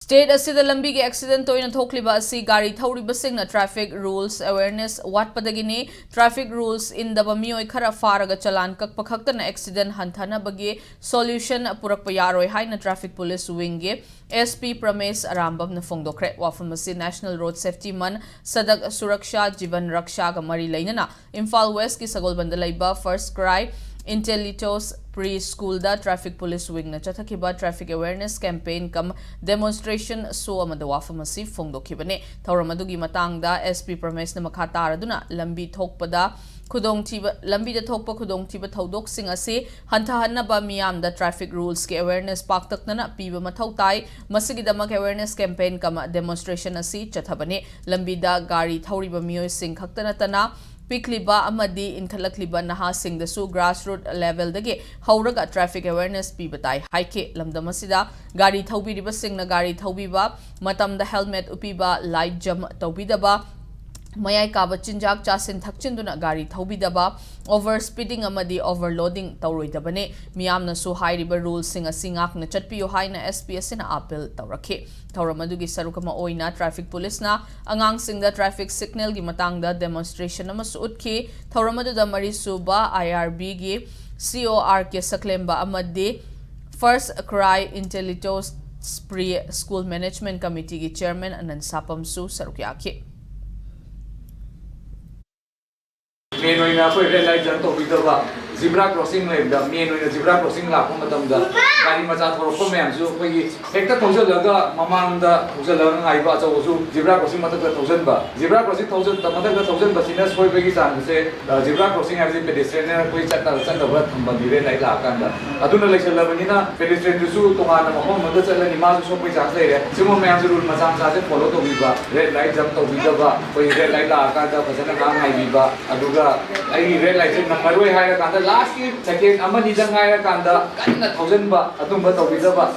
State asida lambi ge accident toina thokliba asi gari thawriba singna traffic rules awareness watpadagini traffic rules in the mioi khara faraga chalan kakpa khaktana accident hanthana bagi solution purakpa yaroi haina traffic police wing ge SP Pramesh Arambam na phongdokre wafamasi National Road Safety Man Sadak Suraksha Jivan Raksha ga mari lainana Imphal West ki Sagolbanda laiba First Cry Intellitos Preschool da Traffic Police Wing na chathakiba traffic awareness campaign kam demonstration so amada wafamasi phongdokhibane thawramadugi matangda SP Pramesh na makha taraduna lambi thokpada lambi da thokpa khudong thiba thodok sing ase hanthahanaba miyam da traffic rules ke awareness paktakna piba mathau tai masigi damak awareness campaign kam demonstration ase chathabane lambi da gari thawriba miyoi sing khaktana tana Pikliba amadi inkhalakliba naha singdasu grassroots level dage hauraga traffic awareness pibatai haike lamdamasida gari thawbiriba singna gari thawbiba matamda helmet upiba light jump tawbidaba mayai kaba chinjak chasin thakchinduna gari thawbidaba over speeding amadi overloading tawroidabane miyamna su hairiba rules singa singak na chatpiyo haina SPS na appeal tawrakhe thawramadugi sarukama oina traffic police na angang singda traffic signal gi matangda demonstration amasu utki thawramaduda mari suba IRB gi COR ke saklemba amadi First Cry Intellitos School Management Committee gi chairman Anand Sapam su sarukyakhe main oina ko red light jan to bidaba zebra crossing le da main oina zebra crossing la ko matam da gari macha thoro ko mem su ko gi hekta thousand laga mamang da thousand laga ngai ba chaw su zebra crossing matak da thousand ba zebra crossing thousand da matak da thousand ba sinas hoi be gi san se zebra crossing as pedestrian ko chat da ba thamba di red light la kan da aduna le chala bani na pedestrian su to ma na mo ma da chala ni ma su ko ja se re simo mem su rule macha macha se follow to bi ba red light jam to bi da ba ko red light la ka da phasana ka ngai bi ba aduga ai red light number roi hai ka da last second amma ni jang hai ka da kan na thousand ba atum ba to bi da ba